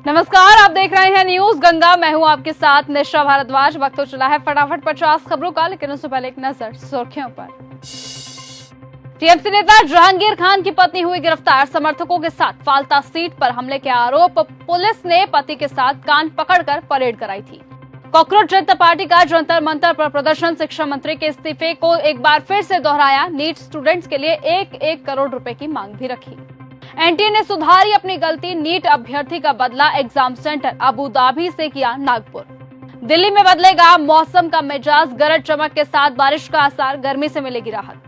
नमस्कार, आप देख रहे हैं न्यूज गंगा। मैं हूं आपके साथ निशा भारद्वाज। वक्त तो चला है फटाफट 50 खबरों का, लेकिन उससे पहले एक नजर सुर्खियों पर। टीएमसी नेता जहांगीर खान की पत्नी हुई गिरफ्तार। समर्थकों के साथ फालता सीट पर हमले के आरोप। पुलिस ने पति के साथ कान पकड़कर परेड कराई थी। कॉकरोच जनता पार्टी का जंतर मंतर पर प्रदर्शन। शिक्षा मंत्री के इस्तीफे को एक बार फिर से दोहराया। नीट स्टूडेंट्स के लिए 1-1 करोड़ रुपए की मांग भी रखी। एनटीए ने सुधारी अपनी गलती। नीट अभ्यर्थी का बदला एग्जाम सेंटर। अबू धाबी से किया नागपुर। दिल्ली में बदलेगा मौसम का मिजाज। गरज चमक के साथ बारिश का आसार। गर्मी से मिलेगी राहत।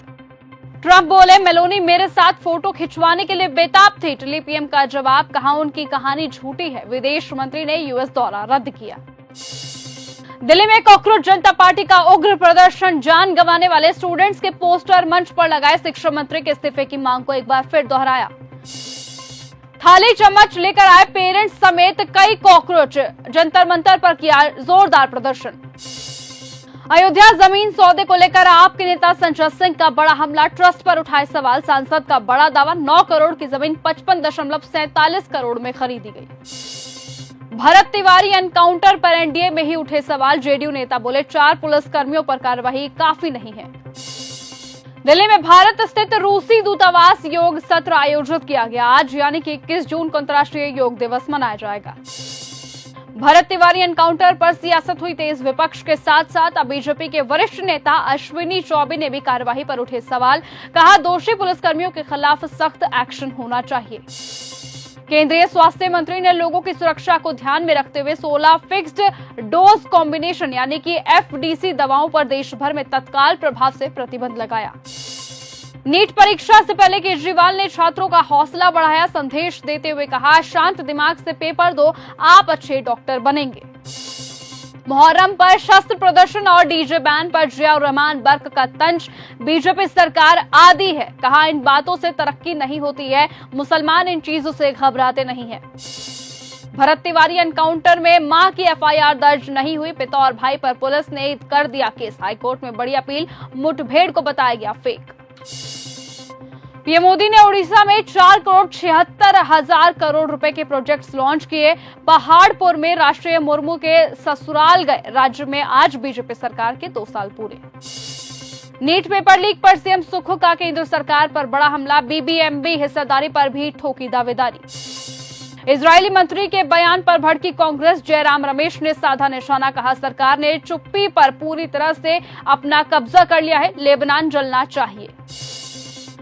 ट्रंप बोले, मेलोनी मेरे साथ फोटो खिंचवाने के लिए बेताब थी। इटली पीएम का जवाब, कहा उनकी कहानी झूठी है। विदेश मंत्री ने यूएस दौरा रद्द किया। दिल्ली में कॉकरोच जनता पार्टी का उग्र प्रदर्शन। जान गंवाने वाले स्टूडेंट्स के पोस्टर मंच पर लगाए। शिक्षा मंत्री के इस्तीफे की मांग को एक बार फिर दोहराया। थाली चम्मच लेकर आए पेरेंट्स समेत कई कॉकरोच। जंतर मंतर पर किया जोरदार प्रदर्शन। अयोध्या जमीन सौदे को लेकर आपके नेता संजय सिंह का बड़ा हमला। ट्रस्ट पर उठाए सवाल। सांसद का बड़ा दावा, 9 करोड़ की जमीन 55.47 करोड़ में खरीदी गई। भरत तिवारी एनकाउंटर पर एनडीए में ही उठे सवाल। जेडीयू नेता बोले, 4 पुलिसकर्मियों पर कार्रवाई काफी नहीं है। दिल्ली में भारत स्थित रूसी दूतावास योग सत्र आयोजित किया गया। आज यानी कि 21 जून को अंतर्राष्ट्रीय योग दिवस मनाया जाएगा। भरत तिवारी एनकाउंटर पर सियासत हुई तेज। विपक्ष के साथ साथ अब बीजेपी के वरिष्ठ नेता अश्विनी चौबे ने भी कार्यवाही पर उठे सवाल। कहा, दोषी पुलिसकर्मियों के खिलाफ सख्त एक्शन होना चाहिए। केंद्रीय स्वास्थ्य मंत्री ने लोगों की सुरक्षा को ध्यान में रखते हुए 16 फिक्स्ड डोज कॉम्बिनेशन यानी कि एफडीसी दवाओं पर देश भर में तत्काल प्रभाव से प्रतिबंध लगाया। नीट परीक्षा से पहले केजरीवाल ने छात्रों का हौसला बढ़ाया। संदेश देते हुए कहा, शांत दिमाग से पेपर दो, आप अच्छे डॉक्टर बनेंगे। मुहर्रम पर शस्त्र प्रदर्शन और डीजे बैन पर जियाउर रहमान बर्क का तंज। बीजेपी सरकार आदी है। कहा, इन बातों से तरक्की नहीं होती है। मुसलमान इन चीजों से घबराते नहीं हैं। भरत तिवारी एनकाउंटर में मां की एफआईआर दर्ज नहीं हुई। पिता और भाई पर पुलिस ने कर दिया केस। हाईकोर्ट में बड़ी अपील। मुठभेड़ को बताया गया फेक। पीएम मोदी ने उड़ीसा में 4,76,000 करोड़ रुपए के प्रोजेक्ट्स लॉन्च किए। पहाड़पुर में राष्ट्रीय मुर्मू के ससुराल गए। राज्य में आज बीजेपी सरकार के 2 साल पूरे। नीट पेपर लीक पर सीएम सुखो का केंद्र सरकार पर बड़ा हमला। बीबीएमबी हिस्सेदारी पर भी ठोकी दावेदारी। इजरायली मंत्री के बयान पर भड़की कांग्रेस। जयराम रमेश ने साधा निशाना। कहा, सरकार ने चुप्पी पर पूरी तरह से अपना कब्जा कर लिया है। लेबनान जलना चाहिए।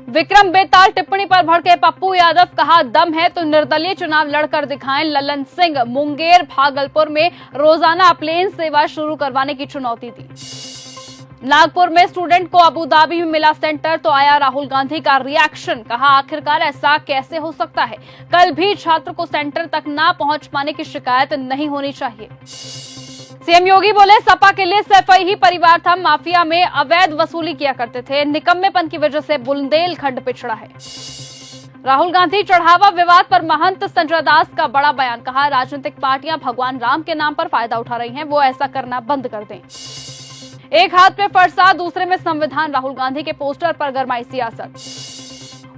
विक्रम बेताल टिप्पणी पर भड़के पप्पू यादव। कहा, दम है तो निर्दलीय चुनाव लड़कर दिखाएं। ललन सिंह मुंगेर भागलपुर में रोजाना प्लेन सेवा शुरू करवाने की चुनौती दी। नागपुर में स्टूडेंट को अबू धाबी में मिला सेंटर तो आया राहुल गांधी का रिएक्शन। कहा, आखिरकार ऐसा कैसे हो सकता है। कल भी छात्र को सेंटर तक ना पहुंच पाने की शिकायत नहीं होनी चाहिए। सीएम योगी बोले, सपा के लिए सैफई ही परिवार था। माफिया में अवैध वसूली किया करते थे। निकम्मेपन की वजह से बुंदेलखंड पिछड़ा है। राहुल गांधी चढ़ावा विवाद पर महंत संजय दास का बड़ा बयान। कहा, राजनीतिक पार्टियां भगवान राम के नाम पर फायदा उठा रही हैं। वो ऐसा करना बंद कर दें। एक हाथ में फरसा, दूसरे में संविधान। राहुल गांधी के पोस्टर पर गरमाई सियासत।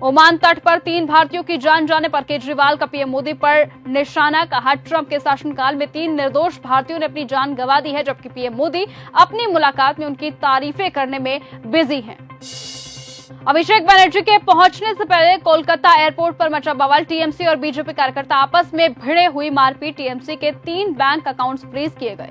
ओमान तट पर 3 भारतीयों की जान जाने पर केजरीवाल का पीएम मोदी पर निशाना। कहा, ट्रंप के शासनकाल में 3 निर्दोष भारतीयों ने अपनी जान गंवा दी है, जबकि पीएम मोदी अपनी मुलाकात में उनकी तारीफें करने में बिजी हैं। अभिषेक बनर्जी के पहुंचने से पहले कोलकाता एयरपोर्ट पर मचा बवाल। टीएमसी और बीजेपी कार्यकर्ता आपस में भिड़े हुई मारपीट। टीएमसी के 3 बैंक अकाउंट्स फ्रीज किए गए।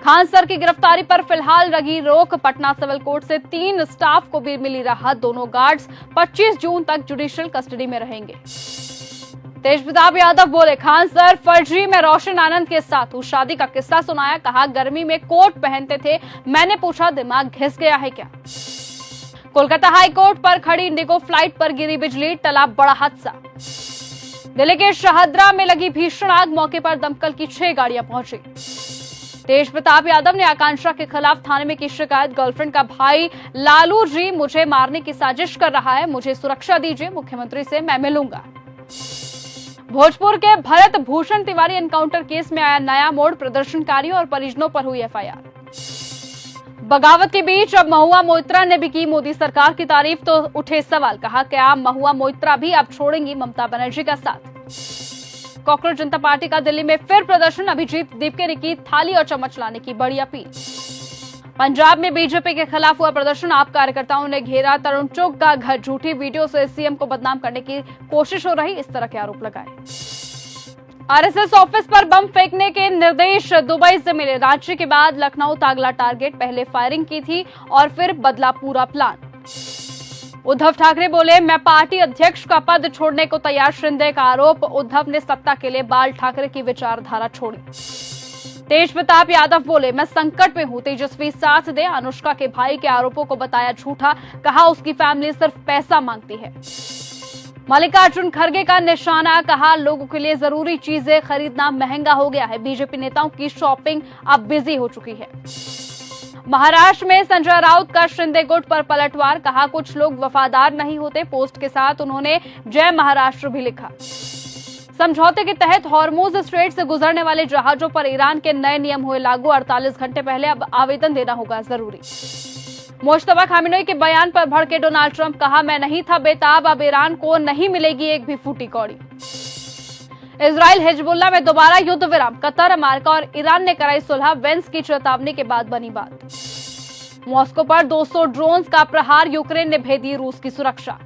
खान सर की गिरफ्तारी पर फिलहाल लगी रोक। पटना सिविल कोर्ट से 3 स्टाफ को भी मिली राहत। दोनों गार्ड्स 25 जून तक जुडिशियल कस्टडी में रहेंगे। तेज प्रताप यादव बोले, खान सर फर्जी में रोशन आनंद के साथ हूँ। शादी का किस्सा सुनाया। कहा, गर्मी में कोट पहनते थे। मैंने पूछा, दिमाग घिस गया है क्या। कोलकाता हाई कोर्ट पर खड़ी इंडिगो फ्लाइट पर गिरी बिजली। टला बड़ा हादसा। दिल्ली के शाहदरा में लगी भीषण आग। मौके पर दमकल की 6 गाड़ियां पहुंची। तेज प्रताप यादव ने आकांक्षा के खिलाफ थाने में की शिकायत। गर्लफ्रेंड का भाई लालू जी मुझे मारने की साजिश कर रहा है। मुझे सुरक्षा दीजिए, मुख्यमंत्री से मैं मिलूंगा। भोजपुर के भरत भूषण तिवारी एनकाउंटर केस में आया नया मोड़। प्रदर्शनकारियों और परिजनों पर हुई एफआईआर। बगावत के बीच अब महुआ मोइत्रा ने भी की मोदी सरकार की तारीफ तो उठे सवाल। कहा, क्या महुआ मोइत्रा भी अब छोड़ेंगी ममता बनर्जी का साथ। कॉकरोच जनता पार्टी का दिल्ली में फिर प्रदर्शन, अभिजीत दीपके ने की थाली और चम्मच लाने की बड़ी अपील। पंजाब में बीजेपी के खिलाफ हुआ प्रदर्शन, आप कार्यकर्ताओं ने घेरा तरुण चुग का घर, झूठी वीडियो से सीएम को बदनाम करने की कोशिश हो रही, इस तरह के आरोप लगाए। आरएसएस ऑफिस पर बम फेंकने के निर्देश दुबई से मिले, रांची के बाद लखनऊ था अगला टारगेट, पहले फायरिंग की थी और फिर बदला पूरा प्लान। उद्धव ठाकरे बोले, मैं पार्टी अध्यक्ष का पद छोड़ने को तैयार, शिंदे का आरोप, उद्धव ने सत्ता के लिए बाल ठाकरे की विचारधारा छोड़ी। तेज प्रताप यादव बोले, मैं संकट में हूं, तेजस्वी साथ दे, अनुष्का के भाई के आरोपों को बताया झूठा, कहा उसकी फैमिली सिर्फ पैसा मांगती है। मल्लिकार्जुन खड़गे का निशाना, कहा लोगों के लिए जरूरी चीजें खरीदना महंगा हो गया है, बीजेपी नेताओं की शॉपिंग अब बिजी हो चुकी है। महाराष्ट्र में संजय राउत का शिंदे गुट पर पलटवार, कहा कुछ लोग वफादार नहीं होते, पोस्ट के साथ उन्होंने जय महाराष्ट्र भी लिखा। समझौते के तहत हॉर्मुज स्ट्रेट से गुजरने वाले जहाजों पर ईरान के नए नियम हुए लागू, 48 घंटे पहले अब आवेदन देना होगा जरूरी। मुश्तबा खामिनेई के बयान पर भड़के डोनाल्ड ट्रंप, कहा मैं नहीं था बेताब, अब ईरान को नहीं मिलेगी एक भी फूटी कौड़ी। इजराइल हिजबुल्लाह में दोबारा युद्ध विराम, कतर, अमेरिका और ईरान ने कराई सुलह, वेंस की चेतावनी के बाद बनी बात। मॉस्को पर 200 ड्रोन्स का प्रहार, यूक्रेन ने भेदी रूस की सुरक्षा।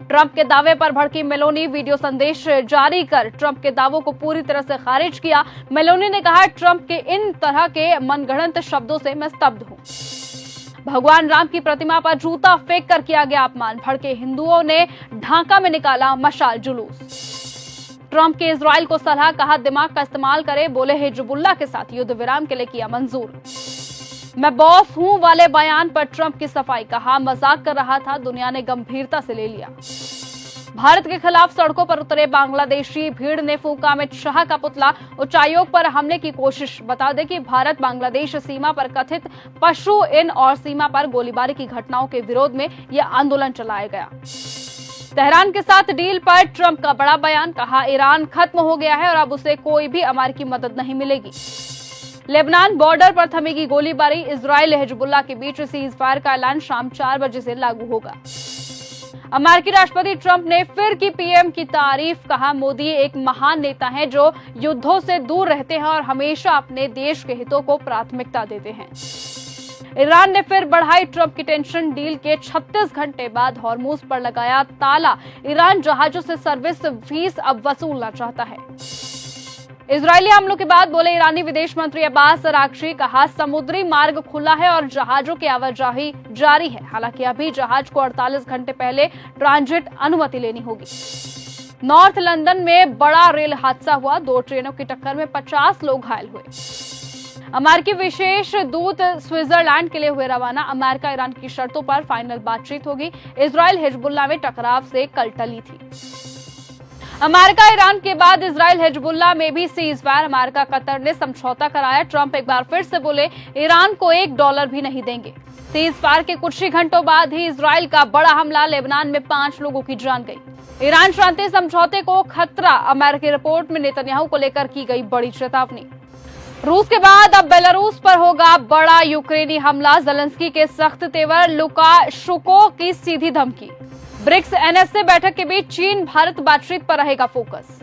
ट्रंप के दावे पर भड़की मेलोनी, वीडियो संदेश जारी कर ट्रंप के दावों को पूरी तरह से खारिज किया। मेलोनी ने कहा, ट्रंप के इन तरह के मनगढ़ंत शब्दों से मैं स्तब्ध हूं। भगवान राम की प्रतिमा पर जूता फेंक कर किया गया अपमान, भड़के हिंदुओं ने ढाका में निकाला मशाल जुलूस। ट्रंप की इजराइल को सलाह, कहा दिमाग का इस्तेमाल करे, बोले हिजबुल्लाह के साथ युद्ध विराम के लिए किया मंजूर। मैं बॉस हूं वाले बयान पर ट्रंप की सफाई, कहा मजाक कर रहा था, दुनिया ने गंभीरता से ले लिया। भारत के खिलाफ सड़कों पर उतरे बांग्लादेशी, भीड़ ने फूंका अमित शाह का पुतला, उच्चायोग पर हमले की कोशिश। बता दें कि भारत बांग्लादेश सीमा पर कथित पशु इन और सीमा पर गोलीबारी की घटनाओं के विरोध में यह आंदोलन चलाया गया। तेहरान के साथ डील पर ट्रंप का बड़ा बयान, कहा ईरान खत्म हो गया है और अब उसे कोई भी अमेरिकी मदद नहीं मिलेगी। लेबनान बॉर्डर पर थमेगी गोलीबारी, इजराइल हिजबुल्लाह के बीच सीज फायर का ऐलान शाम 4 बजे से लागू होगा। अमेरिकी राष्ट्रपति ट्रंप ने फिर की पीएम की तारीफ, कहा मोदी एक महान नेता हैं जो युद्धों से दूर रहते हैं और हमेशा अपने देश के हितों को प्राथमिकता देते हैं। ईरान ने फिर बढ़ाई ट्रंप की टेंशन, डील के 36 घंटे बाद हॉर्मुज पर लगाया ताला, ईरान जहाजों से सर्विस फीस अब वसूलना चाहता है। इजरायली हमलों के बाद बोले ईरानी विदेश मंत्री अब्बास अराक्ची, कहा समुद्री मार्ग खुला है और जहाजों की आवाजाही जारी है, हालांकि अभी जहाज को 48 घंटे पहले ट्रांजिट अनुमति लेनी होगी। नॉर्थ लंदन में बड़ा रेल हादसा हुआ, 2 ट्रेनों की टक्कर में 50 लोग घायल हुए। अमेरिकी विशेष दूत स्विट्जरलैंड के लिए हुए रवाना, अमेरिका ईरान की शर्तों पर फाइनल बातचीत होगी। इजराइल हिजबुल्लाह में टकराव से कल टली थी। अमेरिका ईरान के बाद इजराइल हिजबुल्लाह में भी सीज फायर, अमेरिका कतर ने समझौता कराया। ट्रंप एक बार फिर से बोले ईरान को $1 भी नहीं देंगे। सीज फायर के कुछ ही घंटों बाद ही इजराइल का बड़ा हमला, लेबनान में 5 लोगों की जान गई। ईरान शांति समझौते को खतरा, अमेरिकी रिपोर्ट में नेतन्याहू को लेकर की गई बड़ी चेतावनी। रूस के बाद अब बेलारूस पर होगा बड़ा यूक्रेनी हमला, ज़ेलेंस्की के सख्त तेवर, लुकाशेंको की सीधी धमकी। ब्रिक्स एनएसए बैठक के बीच चीन भारत बातचीत पर रहेगा फोकस।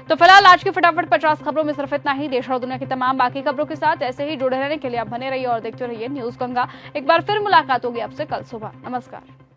तो फिलहाल आज की फटाफट 50 खबरों में सिर्फ इतना ही। देश और दुनिया की तमाम बाकी खबरों के साथ ऐसे ही जुड़े रहने के लिए आप बने रहिए और देखते रहिए न्यूज गंगा। एक बार फिर मुलाकात होगी आपसे कल सुबह। नमस्कार।